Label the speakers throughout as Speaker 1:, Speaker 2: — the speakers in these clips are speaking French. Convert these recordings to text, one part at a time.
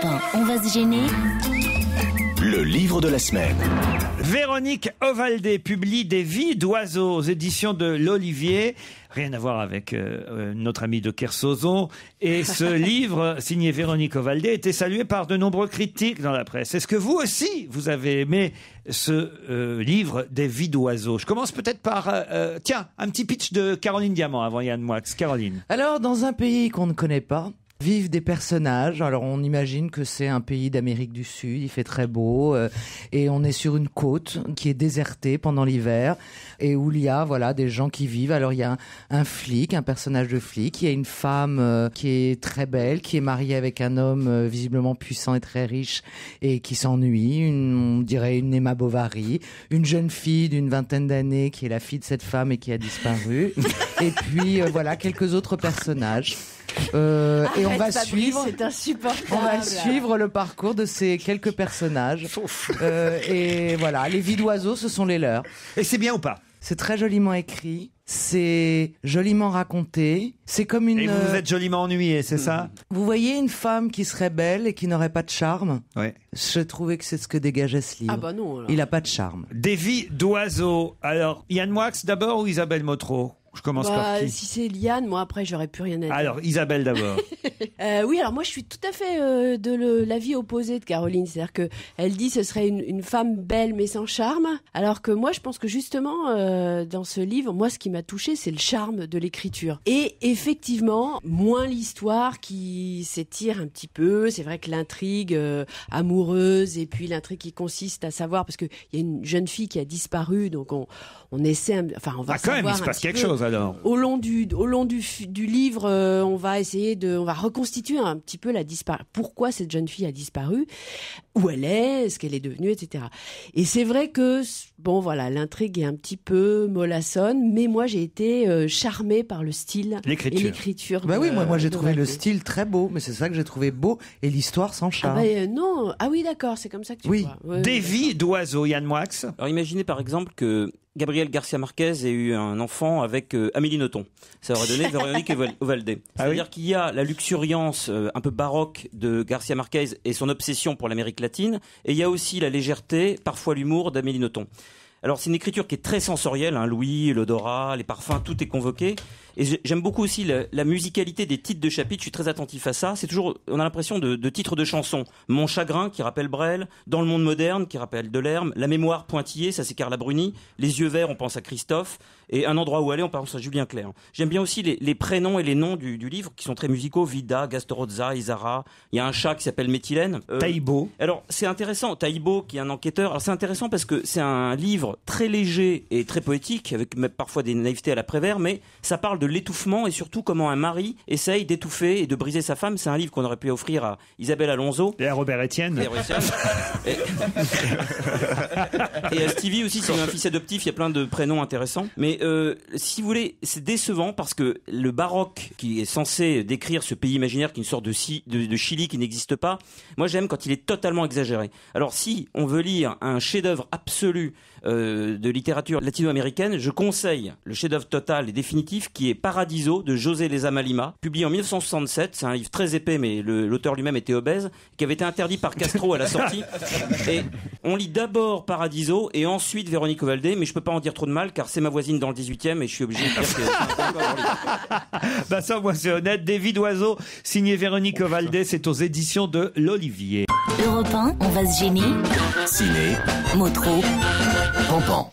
Speaker 1: Europe 1, on va se gêner.
Speaker 2: Le livre de la semaine.
Speaker 3: Véronique Ovaldé publie Des vies d'oiseaux aux éditions de l'Olivier. Rien à voir avec notre ami de Kersozon. Et ce livre, signé Véronique Ovaldé, était salué par de nombreux critiques dans la presse. Est-ce que vous aussi, vous avez aimé ce livre Des vies d'oiseaux? Je commence peut-être par, tiens, un petit pitch de Caroline Diamant avant Yann Moix. Caroline.
Speaker 4: Alors, dans un pays qu'on ne connaît pas, vivent des personnages. Alors on imagine que c'est un pays d'Amérique du Sud, il fait très beau et on est sur une côte qui est désertée pendant l'hiver et où il y a des gens qui vivent. Alors il y a un flic, un personnage de flic, il y a une femme qui est très belle, qui est mariée avec un homme visiblement puissant et très riche et qui s'ennuie, on dirait une Emma Bovary, une jeune fille d'une vingtaine d'années qui est la fille de cette femme et qui a disparu et puis quelques autres personnages. Et on va suivre.
Speaker 5: C'est insupportable.
Speaker 4: On va suivre le parcours de ces quelques personnages. Et voilà, les vies d'oiseaux, ce sont les leurs.
Speaker 3: Et c'est bien ou pas?
Speaker 4: C'est très joliment écrit. C'est joliment raconté. C'est comme une.
Speaker 3: Et vous êtes joliment ennuyé, c'est ça?
Speaker 4: Vous voyez une femme qui serait belle et qui n'aurait pas de charme.
Speaker 3: Ouais.
Speaker 4: Je trouvais que c'est ce que dégageait ce livre.
Speaker 5: Ah bah non. Alors.
Speaker 4: Il a pas de charme.
Speaker 3: Des vies d'oiseaux. Alors, Yann Moix d'abord ou Isabelle Motro? Je commence par qui?
Speaker 5: Si c'est Liane, moi après j'aurais plus rien à dire.
Speaker 3: Alors, Isabelle d'abord.
Speaker 5: Oui, alors moi je suis tout à fait de l'avis opposé de Caroline. C'est-à-dire que elle dit ce serait une femme belle mais sans charme. Alors que moi je pense que justement dans ce livre, moi ce qui m'a touchée c'est le charme de l'écriture. Et effectivement, moins l'histoire qui s'étire un petit peu. C'est vrai que l'intrigue amoureuse et puis l'intrigue qui consiste à savoir, parce qu'il y a une jeune fille qui a disparu, donc on essaie, on va
Speaker 3: quand même, il se
Speaker 5: savoir
Speaker 3: passe
Speaker 5: un
Speaker 3: quelque
Speaker 5: petit peu.
Speaker 3: chose alors.
Speaker 5: Au long du livre, on va essayer on va reconstituer un petit peu pourquoi cette jeune fille a disparu, où elle est, ce qu'elle est devenue, etc. Et c'est vrai que, l'intrigue est un petit peu mollassonne, mais moi j'ai été charmée par le style et l'écriture.
Speaker 4: Bah oui, moi j'ai trouvé le style très beau, mais c'est ça que j'ai trouvé beau, et l'histoire sans charme.
Speaker 5: Non, ah oui d'accord, c'est comme ça que tu vois. Ouais,
Speaker 3: Des vies d'oiseaux, Yann Moix.
Speaker 6: Alors imaginez par exemple que Gabriel Garcia Marquez ait eu un enfant avec Amélie Nothomb. Ça aurait donné Véronique Ovaldé. C'est-à-dire qu'il y a la luxuriance un peu baroque de Garcia Marquez et son obsession pour l'Amérique latine, et il y a aussi la légèreté, parfois l'humour d'Amélie Nothomb. Alors c'est une écriture qui est très sensorielle, l'ouïe, l'odorat, les parfums, tout est convoqué. Et j'aime beaucoup aussi la musicalité des titres de chapitres, je suis très attentif à ça. C'est toujours, on a l'impression de titres de chansons. Mon chagrin, qui rappelle Brel, Dans le monde moderne, qui rappelle Delerme, La mémoire pointillée, ça c'est Carla Bruni, Les yeux verts, on pense à Christophe, et Un endroit où aller, on pense à Julien Clerc. J'aime bien aussi les prénoms et les noms du livre, qui sont très musicaux, Vida, Gastorozza, Isara, il y a un chat qui s'appelle Méthylène.
Speaker 3: Taïbo.
Speaker 6: Alors c'est intéressant, Taïbo qui est un enquêteur, alors c'est intéressant parce que c'est un livre très léger et très poétique, avec parfois des naïvetés à la Prévert, mais ça parle de l'étouffement et surtout comment un mari essaye d'étouffer et de briser sa femme. C'est un livre qu'on aurait pu offrir à Isabelle Alonso.
Speaker 3: Et à Robert Etienne.
Speaker 6: Et à Stevie aussi, c'est un fils adoptif, il y a plein de prénoms intéressants. Mais si vous voulez, c'est décevant parce que le baroque qui est censé décrire ce pays imaginaire qui est une sorte de Chili qui n'existe pas, moi j'aime quand il est totalement exagéré. Alors si on veut lire un chef-d'œuvre absolu de littérature latino-américaine, je conseille le chef-d'œuvre total et définitif qui est Paradiso de José Lezama Lima, publié en 1967. C'est un livre très épais, mais l'auteur lui-même était obèse, qui avait été interdit par Castro à la sortie. Et on lit d'abord Paradiso et ensuite Véronique Ovaldé, mais je peux pas en dire trop de mal car c'est ma voisine dans le 18e et je suis obligé de dire que c'est un peu
Speaker 3: Bah ça, moi c'est honnête. Des vies d'oiseaux, signé Véronique Ovaldé, c'est aux éditions de l'Olivier.
Speaker 1: Europe 1, on va se gêner.
Speaker 2: Ciné.
Speaker 1: Motro.
Speaker 2: Pampan.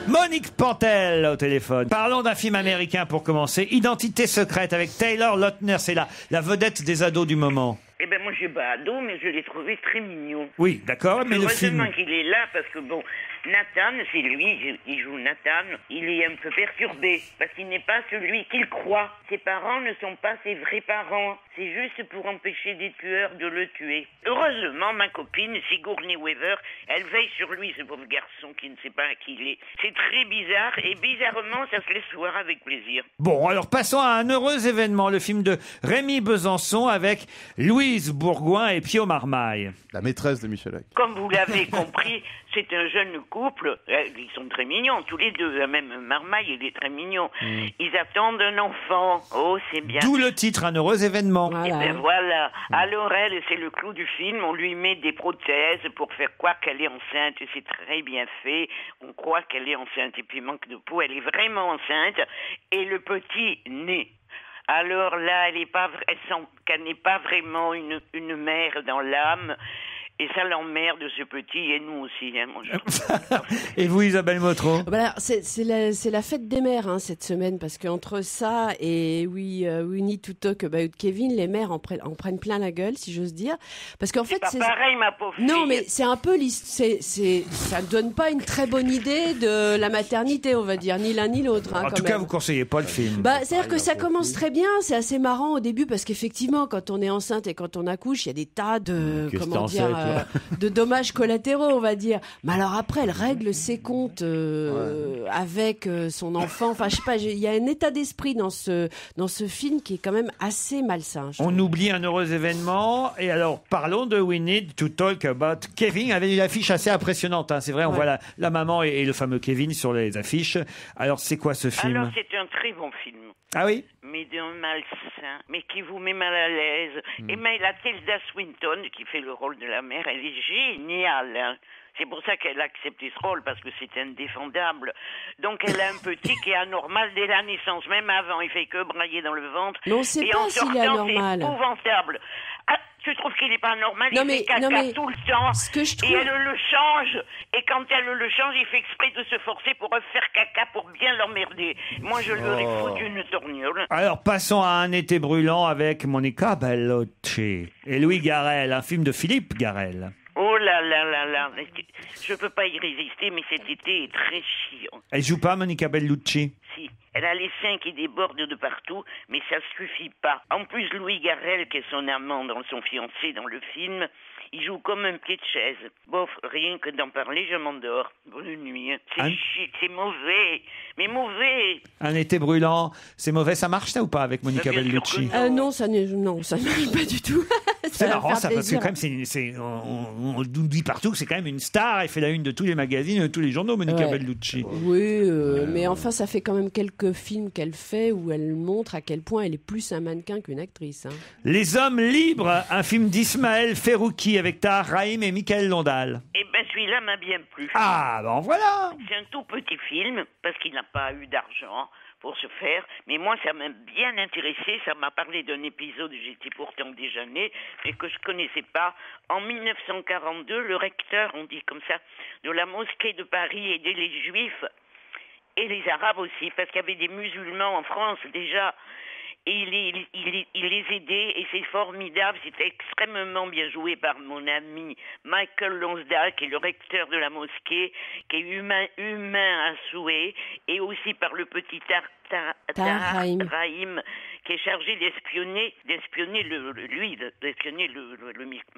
Speaker 3: Monique Pantel au téléphone. Parlons d'un film américain pour commencer. Identité secrète avec Taylor Lautner. C'est la vedette des ados du moment.
Speaker 7: Eh ben moi j'ai pas ado, mais je l'ai trouvé très mignon.
Speaker 3: Oui, d'accord, mais le film...
Speaker 7: Heureusement qu'il est là, parce que bon, Nathan, c'est lui, il joue Nathan, il est un peu perturbé, parce qu'il n'est pas celui qu'il croit. Ses parents ne sont pas ses vrais parents, c'est juste pour empêcher des tueurs de le tuer. Heureusement, ma copine, Sigourney Weaver, elle veille sur lui, ce pauvre garçon qui ne sait pas qui il est. C'est très bizarre, et bizarrement, ça se laisse voir avec plaisir.
Speaker 3: Bon, alors passons à un heureux événement, le film de Rémi Besançon avec Louise Bourgoin et Pio Marmaille.
Speaker 8: La maîtresse de Michel Hack.
Speaker 7: Comme vous l'avez compris, c'est un jeune couple, ils sont très mignons, tous les deux. Même Marmaille, il est très mignon. Ils attendent un enfant. Oh, c'est bien.
Speaker 3: D'où le titre, un heureux événement.
Speaker 7: Et ben voilà. Alors elle, c'est le clou du film. On lui met des prothèses pour faire croire qu'elle est enceinte. C'est très bien fait. On croit qu'elle est enceinte. Et puis manque de peau, elle est vraiment enceinte. Et le petit naît. Alors là, elle sent qu'elle n'est pas vraiment une mère dans l'âme. Et ça l'emmerde, ce petit, et nous aussi. Hein, moi,
Speaker 3: et vous, Isabelle Motro?
Speaker 5: Voilà, c'est la fête des mères cette semaine, parce qu'entre ça et Winnie to Talk About Kevin, les mères en prennent plein la gueule, si j'ose dire. Parce qu'en fait,
Speaker 7: c'est pas pareil, ma pauvre fille.
Speaker 5: Non, mais c'est un peu... ça ne donne pas une très bonne idée de la maternité, on va dire, ni l'un ni l'autre.
Speaker 3: En tout cas, vous conseillez pas le film.
Speaker 5: C'est-à-dire que ça commence très bien, c'est assez marrant au début, parce qu'effectivement, quand on est enceinte et quand on accouche, il y a des tas de... de dommages collatéraux, on va dire. Mais alors après, elle règle ses comptes avec son enfant. Enfin, je sais pas, il y a un état d'esprit dans ce film qui est quand même assez malsain.
Speaker 3: On oublie un heureux événement. Et alors, parlons de We Need to Talk About Kevin, avec une affiche assez impressionnante. Hein. C'est vrai, on voit la maman et le fameux Kevin sur les affiches. Alors, c'est quoi ce film?
Speaker 7: Alors, c'est un très bon film.
Speaker 3: Ah oui?
Speaker 7: Mais d'un malsain, mais qui vous met mal à l'aise. Et mais la Tilda Swinton, qui fait le rôle de la mère, elle est géniale. Hein. C'est pour ça qu'elle a accepté ce rôle, parce que c'est indéfendable. Donc elle a un petit qui est anormal dès la naissance. Même avant, il fait que brailler dans le ventre.
Speaker 5: Mais on sait pas s'il est anormal.
Speaker 7: C'est épouvantable. Ah, je trouve qu'il n'est pas anormal, il fait caca tout le temps.
Speaker 5: Ce que je trouve...
Speaker 7: Et elle le change. Et quand elle le change, il fait exprès de se forcer pour refaire caca pour bien l'emmerder. Moi, je lui aurais foutu une tournure.
Speaker 3: Alors, passons à Un été brûlant avec Monica Bellucci et Louis Garrel, un film de Philippe Garrel.
Speaker 7: Oh là là là là, je peux pas y résister, mais cet été est très chiant.
Speaker 3: Elle joue pas, Monica Bellucci?
Speaker 7: Si, elle a les seins qui débordent de partout, mais ça suffit pas. En plus, Louis Garrel, qui est son amant, son fiancé dans le film, il joue comme un pied de chaise. Bof, rien que d'en parler, je m'endors. Bonne nuit. C'est mauvais, mais mauvais. Un été brûlant, c'est mauvais. Ça marche ça ou pas avec Monica Bellucci?
Speaker 5: Non, ça ne marche pas du tout.
Speaker 3: C'est marrant ça, parce que quand même, on nous dit partout que c'est quand même une star. Elle fait la une de tous les magazines, de tous les journaux, Monica Bellucci.
Speaker 5: Oui, mais enfin, ça fait quand même quelques films qu'elle fait où elle montre à quel point elle est plus un mannequin qu'une actrice. Hein.
Speaker 3: Les Hommes libres, un film d'Ismaël Ferrouki avec Tahar Rahim et Michael Londal.
Speaker 7: Eh ben, celui-là m'a bien plu.
Speaker 3: Ah, ben voilà.
Speaker 7: C'est un tout petit film, parce qu'il n'a pas eu d'argent pour se faire, mais moi ça m'a bien intéressé, ça m'a parlé d'un épisode, j'étais pourtant déjà née, mais que je connaissais pas. En 1942, le recteur, on dit comme ça, de la mosquée de Paris aidait les juifs et les arabes aussi, parce qu'il y avait des musulmans en France déjà, et il les aidait, et c'est formidable, c'était extrêmement bien joué par mon ami Michael Lonsdale, qui est le recteur de la mosquée, qui est humain à souhait, et aussi par le petit Tahar Rahim, qui est chargé d'espionner le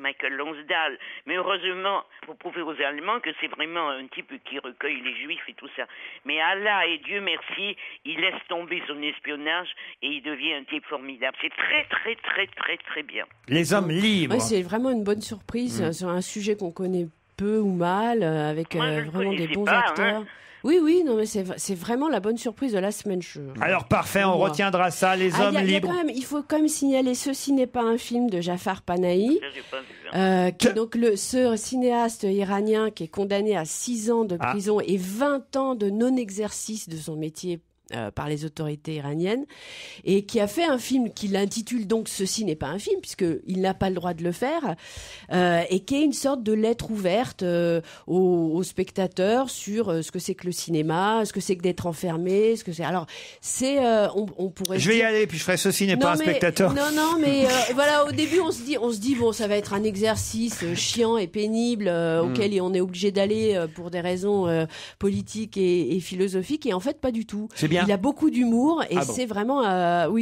Speaker 7: Michael Lonsdale. Mais heureusement, pour prouver aux Allemands que c'est vraiment un type qui recueille les Juifs et tout ça. Mais Allah et Dieu merci, il laisse tomber son espionnage et il devient un type formidable. C'est très, très, très, très, très bien.
Speaker 3: Les Hommes libres.
Speaker 5: Ouais, c'est vraiment une bonne surprise sur un sujet qu'on connaît peu ou mal, avec vraiment des bons acteurs. Hein. Oui, non, mais c'est vraiment la bonne surprise de la semaine.
Speaker 3: Alors parfait, on retiendra ça, Les Hommes libres.
Speaker 5: Il faut quand même signaler, ceci n'est pas un film de Jafar Panahi, qui est donc ce cinéaste iranien qui est condamné à 6 ans de prison et 20 ans de non-exercice de son métier par les autorités iraniennes, et qui a fait un film qu'il intitule donc Ceci n'est pas un film, puisqu'il n'a pas le droit de le faire, et qui est une sorte de lettre ouverte aux spectateurs sur ce que c'est que le cinéma, ce que c'est que d'être enfermé, ce que c'est. Alors, c'est on pourrait.
Speaker 3: Je vais y aller, puis je ferai Ceci n'est pas un spectateur.
Speaker 5: Non, mais voilà, au début on se dit bon, ça va être un exercice chiant et pénible auquel on est obligé d'aller pour des raisons politiques et philosophiques, et en fait pas du tout.
Speaker 3: C'est bien bien.
Speaker 5: Il a beaucoup d'humour et
Speaker 3: Ah bon.
Speaker 5: c'est vraiment,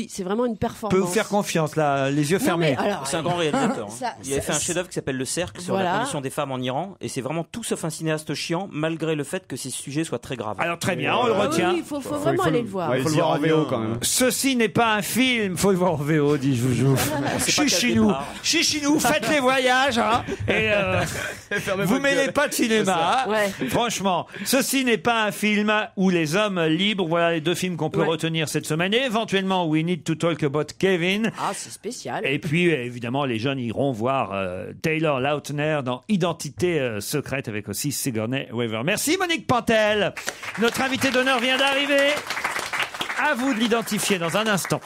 Speaker 5: c'est vraiment une performance.
Speaker 3: Peut vous faire confiance, là, les yeux fermés.
Speaker 6: C'est un grand réalisateur.
Speaker 5: Ça-
Speaker 6: Il avait
Speaker 5: ça-
Speaker 6: fait un chef-d'œuvre qui s'appelle Le Cercle sur
Speaker 5: Voilà.
Speaker 6: la condition des femmes en Iran, et c'est vraiment tout sauf un cinéaste chiant, malgré le fait que ces sujets soient très graves.
Speaker 3: Alors très bien, on le retient.
Speaker 5: Oui, il faut vraiment aller le voir.
Speaker 8: Ouais,
Speaker 9: Faut le voir en VO quand même.
Speaker 3: Ceci n'est pas un film, faut le voir en VO, dit Joujou. Chichinou, Chichinou, faites les voyages, hein, et vous mêlez pas de cinéma.
Speaker 5: Ouais.
Speaker 3: Franchement, ceci n'est pas un film où les hommes libres, voilà les deux films qu'on peut retenir cette semaine, et éventuellement We Need to Talk About Kevin.
Speaker 5: Ah, c'est spécial.
Speaker 3: Et puis, évidemment, les jeunes iront voir Taylor Lautner dans Identité secrète avec aussi Sigourney Weaver. Merci Monique Pantel. Notre invité d'honneur vient d'arriver. À vous de l'identifier dans un instant.